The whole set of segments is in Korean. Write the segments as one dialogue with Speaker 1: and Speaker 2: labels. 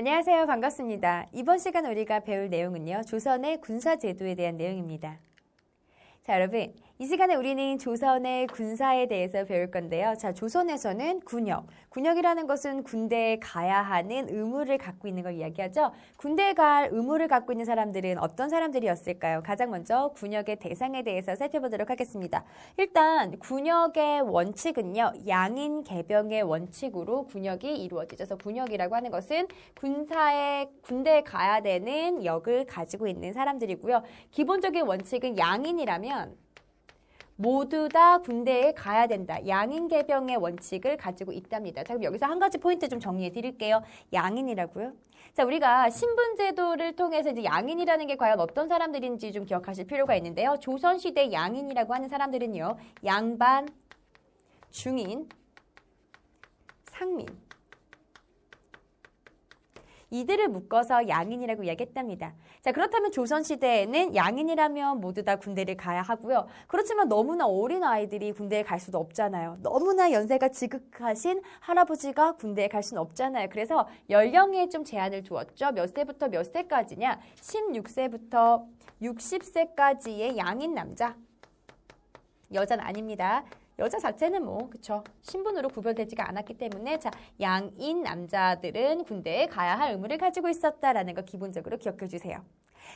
Speaker 1: 안녕하세요. 반갑습니다. 이번 시간 우리가 배울 내용은요. 조선의 군사제도에 대한 내용입니다. 자, 여러분. 이 시간에 우리는 조선의 군사에 대해서 배울 건데요. 자, 조선에서는 군역. 군역이라는 것은 군대에 가야 하는 의무를 갖고 있는 걸 이야기하죠. 군대에 갈 의무를 갖고 있는 사람들은 어떤 사람들이었을까요? 가장 먼저 군역의 대상에 대해서 살펴보도록 하겠습니다. 일단 군역의 원칙은요. 양인 개병의 원칙으로 군역이 이루어지죠. 그래서 군역이라고 하는 것은 군대에 가야 되는 역을 가지고 있는 사람들이고요. 기본적인 원칙은 양인이라면 모두 다 군대에 가야 된다. 양인개병의 원칙을 가지고 있답니다. 자, 그럼 여기서 한 가지 포인트 좀 정리해 드릴게요. 양인이라고요? 자, 우리가 신분제도를 통해서 이제 양인이라는 게 과연 어떤 사람들인지 좀 기억하실 필요가 있는데요. 조선시대 양인이라고 하는 사람들은요. 양반, 중인, 상민. 이들을 묶어서 양인이라고 이야기했답니다. 자, 그렇다면 조선시대에는 양인이라면 모두 다 군대를 가야 하고요. 그렇지만 너무나 어린 아이들이 군대에 갈 수도 없잖아요. 너무나 연세가 지극하신 할아버지가 군대에 갈 수는 없잖아요. 그래서 연령에 좀 제한을 두었죠. 몇 세부터 몇 세까지냐? 16세부터 60세까지의 양인 남자. 여자는 아닙니다. 여자 자체는 그쵸. 신분으로 구별되지가 않았기 때문에 자, 양인 남자들은 군대에 가야 할 의무를 가지고 있었다라는 거 기본적으로 기억해 주세요.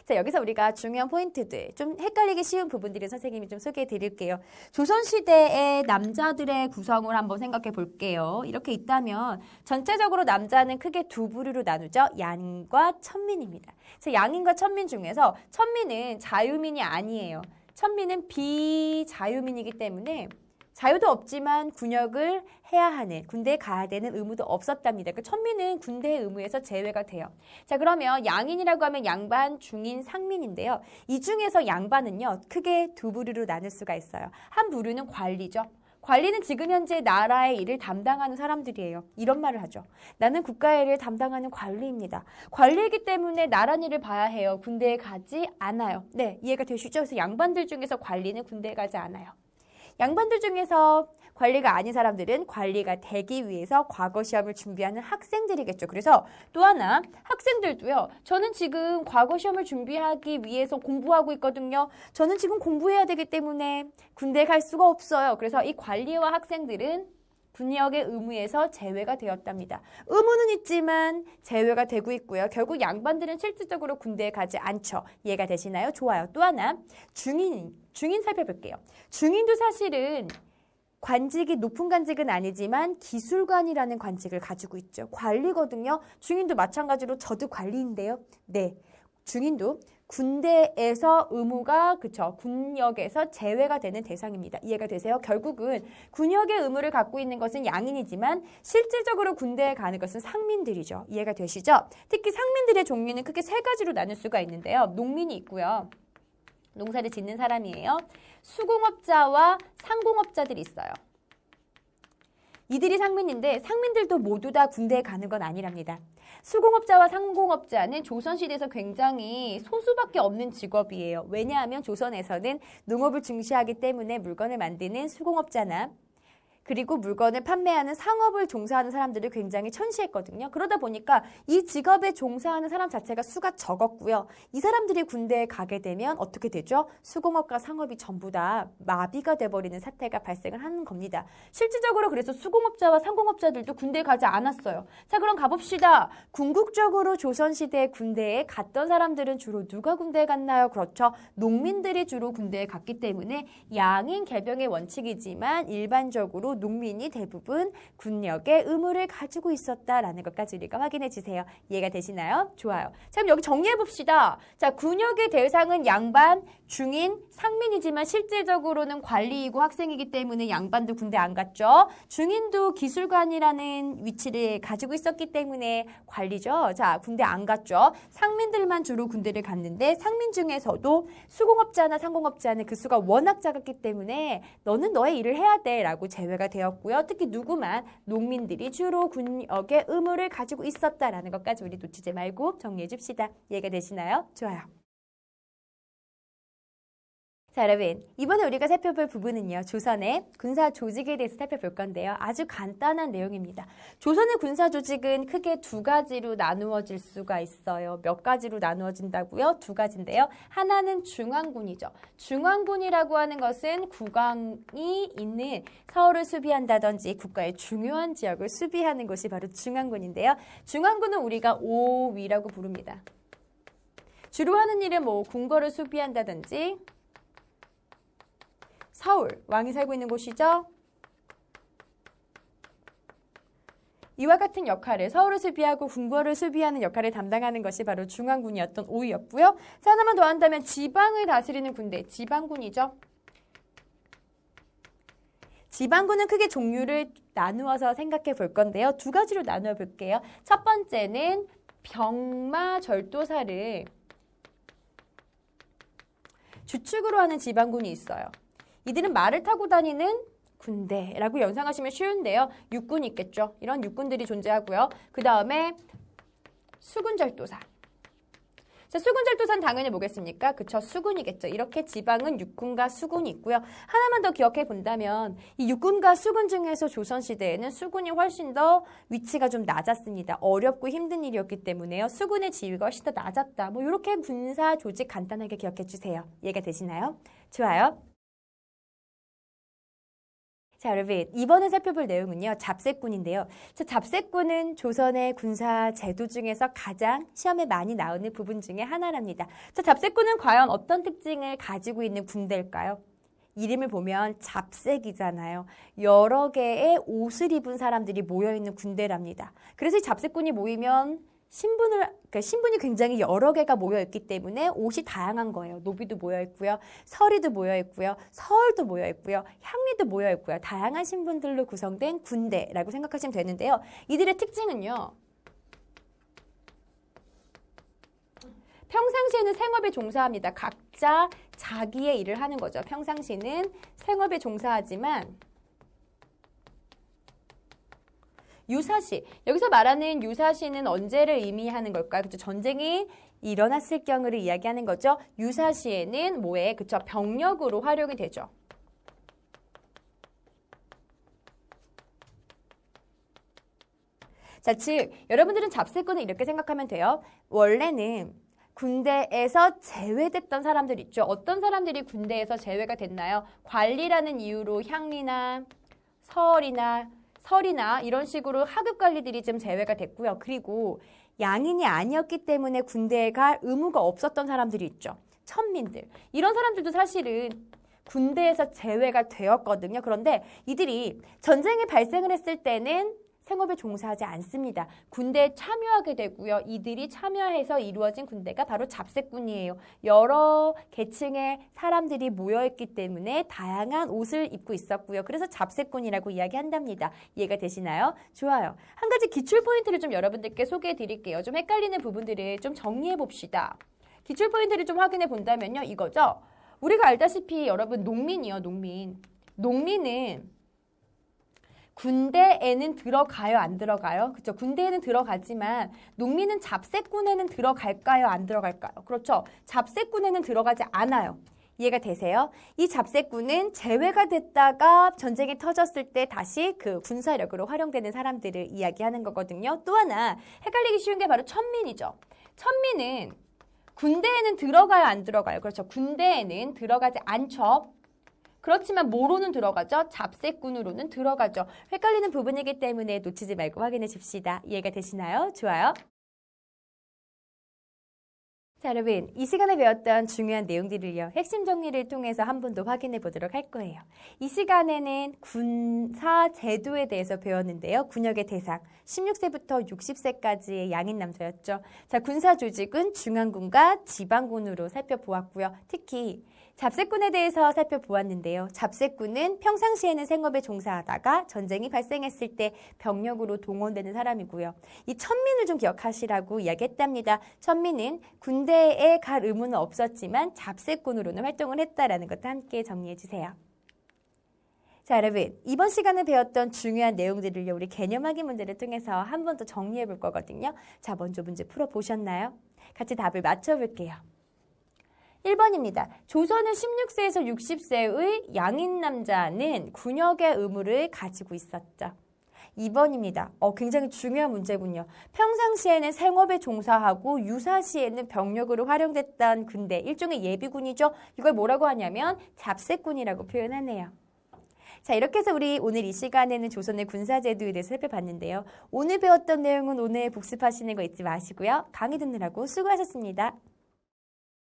Speaker 1: 자, 여기서 우리가 중요한 포인트들, 좀 헷갈리기 쉬운 부분들을 선생님이 좀 소개해 드릴게요. 조선시대의 남자들의 구성을 한번 생각해 볼게요. 이렇게 있다면 전체적으로 남자는 크게 두 부류로 나누죠. 양인과 천민입니다. 자, 양인과 천민 중에서 천민은 자유민이 아니에요. 천민은 비자유민이기 때문에 자유도 없지만 군역을 해야 하는, 군대에 가야 되는 의무도 없었답니다. 그러니까 천민은 군대의 의무에서 제외가 돼요. 자, 그러면 양인이라고 하면 양반, 중인, 상민인데요. 이 중에서 양반은요, 크게 두 부류로 나눌 수가 있어요. 한 부류는 관리죠. 관리는 지금 현재 나라의 일을 담당하는 사람들이에요. 이런 말을 하죠. 나는 국가의 일을 담당하는 관리입니다. 관리이기 때문에 나라 일을 봐야 해요. 군대에 가지 않아요. 네, 이해가 되시죠? 그래서 양반들 중에서 관리는 군대에 가지 않아요. 양반들 중에서 관리가 아닌 사람들은 관리가 되기 위해서 과거 시험을 준비하는 학생들이겠죠. 그래서 또 하나 학생들도요. 저는 지금 과거 시험을 준비하기 위해서 공부하고 있거든요. 저는 지금 공부해야 되기 때문에 군대에 갈 수가 없어요. 그래서 이 관리와 학생들은 군역의 의무에서 제외가 되었답니다. 의무는 있지만 제외가 되고 있고요. 결국 양반들은 실질적으로 군대에 가지 않죠. 이해가 되시나요? 좋아요. 또 하나 중인 살펴볼게요. 중인도 사실은 관직이 높은 관직은 아니지만 기술관이라는 관직을 가지고 있죠. 관리거든요. 중인도 마찬가지로 저도 관리인데요. 네, 중인도 군대에서 의무가 군역에서 제외가 되는 대상입니다. 이해가 되세요? 결국은 군역의 의무를 갖고 있는 것은 양인이지만 실질적으로 군대에 가는 것은 상민들이죠. 이해가 되시죠? 특히 상민들의 종류는 크게 세 가지로 나눌 수가 있는데요. 농민이 있고요. 농사를 짓는 사람이에요. 수공업자와 상공업자들이 있어요. 이들이 상민인데 상민들도 모두 다 군대에 가는 건 아니랍니다. 수공업자와 상공업자는 조선시대에서 굉장히 소수밖에 없는 직업이에요. 왜냐하면 조선에서는 농업을 중시하기 때문에 물건을 만드는 수공업자나 그리고 물건을 판매하는 상업을 종사하는 사람들을 굉장히 천시했거든요. 그러다 보니까 이 직업에 종사하는 사람 자체가 수가 적었고요. 이 사람들이 군대에 가게 되면 어떻게 되죠? 수공업과 상업이 전부 다 마비가 돼버리는 사태가 발생을 하는 겁니다. 실질적으로 그래서 수공업자와 상공업자들도 군대에 가지 않았어요. 자, 그럼 가봅시다. 궁극적으로 조선시대 군대에 갔던 사람들은 주로 누가 군대에 갔나요? 그렇죠. 농민들이 주로 군대에 갔기 때문에 양인 개병의 원칙이지만 일반적으로 농민이 대부분 군역의 의무를 가지고 있었다라는 것까지 우리가 확인해 주세요. 이해가 되시나요? 좋아요. 자, 그럼 여기 정리해 봅시다. 자, 군역의 대상은 양반, 중인, 상민이지만 실질적으로는 관리이고 학생이기 때문에 양반도 군대 안 갔죠. 중인도 기술관이라는 위치를 가지고 있었기 때문에 관리죠. 자, 군대 안 갔죠. 상민들만 주로 군대를 갔는데 상민 중에서도 수공업자나 상공업자는 그 수가 워낙 작았기 때문에 너는 너의 일을 해야 돼 라고 제외가 되었고요. 특히 누구만 농민들이 주로 군역의 의무를 가지고 있었다라는 것까지 우리 놓치지 말고 정리해 줍시다. 이해가 되시나요? 좋아요. 자, 여러분, 이번에 우리가 살펴볼 부분은요, 조선의 군사 조직에 대해서 살펴볼 건데요. 아주 간단한 내용입니다. 조선의 군사 조직은 크게 두 가지로 나누어질 수가 있어요. 몇 가지로 나누어진다고요? 두 가지인데요. 하나는 중앙군이죠. 중앙군이라고 하는 것은 국왕이 있는 서울을 수비한다든지 국가의 중요한 지역을 수비하는 곳이 바로 중앙군인데요. 중앙군은 우리가 오위라고 부릅니다. 주로 하는 일은 뭐 궁궐을 수비한다든지 서울, 왕이 살고 있는 곳이죠. 이와 같은 역할을 서울을 수비하고 궁궐을 수비하는 역할을 담당하는 것이 바로 중앙군이었던 오위였고요. 자, 하나만 더 한다면 지방을 다스리는 군대, 지방군이죠. 지방군은 크게 종류를 나누어서 생각해 볼 건데요. 두 가지로 나누어 볼게요. 첫 번째는 병마절도사를 주축으로 하는 지방군이 있어요. 이들은 말을 타고 다니는 군대라고 연상하시면 쉬운데요. 육군이 있겠죠. 이런 육군들이 존재하고요. 그 다음에 수군절도사. 자, 수군절도사는 당연히 뭐겠습니까? 그쵸, 수군이겠죠. 이렇게 지방은 육군과 수군이 있고요. 하나만 더 기억해 본다면 이 육군과 수군 중에서 조선시대에는 수군이 훨씬 더 위치가 좀 낮았습니다. 어렵고 힘든 일이었기 때문에요. 수군의 지위가 훨씬 더 낮았다. 뭐 이렇게 군사 조직 간단하게 기억해 주세요. 이해가 되시나요? 좋아요. 자, 여러분, 이번에 살펴볼 내용은요, 잡세꾼인데요. 자, 잡세꾼은 조선의 군사 제도 중에서 가장 시험에 많이 나오는 부분 중에 하나랍니다. 자, 잡세꾼은 과연 어떤 특징을 가지고 있는 군대일까요? 이름을 보면 잡색이잖아요. 여러 개의 옷을 입은 사람들이 모여있는 군대랍니다. 그래서 이 잡세꾼이 모이면 신분이 굉장히 여러 개가 모여있기 때문에 옷이 다양한 거예요. 노비도 모여있고요. 서리도 모여있고요. 서울도 모여있고요. 향리도 모여있고요. 다양한 신분들로 구성된 군대라고 생각하시면 되는데요. 이들의 특징은요. 평상시에는 생업에 종사합니다. 각자 자기의 일을 하는 거죠. 평상시는 생업에 종사하지만 유사시, 여기서 말하는 유사시는 언제를 의미하는 걸까요? 그쵸? 전쟁이 일어났을 경우를 이야기하는 거죠. 유사시에는 뭐에? 그쵸? 병력으로 활용이 되죠. 자, 즉 여러분들은 잡세꾼을 이렇게 생각하면 돼요. 원래는 군대에서 제외됐던 사람들 있죠. 어떤 사람들이 군대에서 제외가 됐나요? 관리라는 이유로 향리나 설이나 이런 식으로 하급 관리들이 좀 제외가 됐고요. 그리고 양인이 아니었기 때문에 군대에 갈 의무가 없었던 사람들이 있죠. 천민들. 이런 사람들도 사실은 군대에서 제외가 되었거든요. 그런데 이들이 전쟁이 발생을 했을 때는 생업에 종사하지 않습니다. 군대에 참여하게 되고요. 이들이 참여해서 이루어진 군대가 바로 잡세꾼이에요. 여러 계층의 사람들이 모여있기 때문에 다양한 옷을 입고 있었고요. 그래서 잡세꾼이라고 이야기한답니다. 이해가 되시나요? 좋아요. 한 가지 기출 포인트를 좀 여러분들께 소개해 드릴게요. 좀 헷갈리는 부분들을 좀 정리해 봅시다. 기출 포인트를 좀 확인해 본다면요. 이거죠. 우리가 알다시피 여러분 농민이요. 농민은 군대에는 들어가요, 안 들어가요? 그렇죠. 군대에는 들어가지만 농민은 잡세꾼에는 들어갈까요, 안 들어갈까요? 그렇죠. 잡세꾼에는 들어가지 않아요. 이해가 되세요? 이 잡세꾼은 제외가 됐다가 전쟁이 터졌을 때 다시 그 군사력으로 활용되는 사람들을 이야기하는 거거든요. 또 하나 헷갈리기 쉬운 게 바로 천민이죠. 천민은 군대에는 들어가요, 안 들어가요? 그렇죠. 군대에는 들어가지 않죠. 그렇지만 뭐로는 들어가죠? 잡세꾼으로는 들어가죠. 헷갈리는 부분이기 때문에 놓치지 말고 확인해 줍시다. 이해가 되시나요? 좋아요. 자, 여러분, 이 시간에 배웠던 중요한 내용들을요. 핵심 정리를 통해서 한 번 더 확인해 보도록 할 거예요. 이 시간에는 군사 제도에 대해서 배웠는데요. 군역의 대상, 16세부터 60세까지의 양인 남자였죠. 자, 군사 조직은 중앙군과 지방군으로 살펴보았고요. 특히 잡세꾼에 대해서 살펴보았는데요. 잡세꾼은 평상시에는 생업에 종사하다가 전쟁이 발생했을 때 병력으로 동원되는 사람이고요. 이 천민을 좀 기억하시라고 이야기했답니다. 천민은 군대에 갈 의무는 없었지만 잡세꾼으로는 활동을 했다라는 것도 함께 정리해 주세요. 자, 여러분, 이번 시간에 배웠던 중요한 내용들을요. 우리 개념하기 문제를 통해서 한 번 더 정리해 볼 거거든요. 자, 먼저 문제 풀어보셨나요? 같이 답을 맞춰볼게요. 1번입니다. 조선은 16세에서 60세의 양인 남자는 군역의 의무를 가지고 있었죠. 2번입니다. 굉장히 중요한 문제군요. 평상시에는 생업에 종사하고 유사시에는 병력으로 활용됐던 군대, 일종의 예비군이죠. 이걸 뭐라고 하냐면 잡새군이라고 표현하네요. 자, 이렇게 해서 우리 오늘 이 시간에는 조선의 군사제도에 대해서 살펴봤는데요. 오늘 배웠던 내용은 오늘 복습하시는 거 잊지 마시고요. 강의 듣느라고 수고하셨습니다.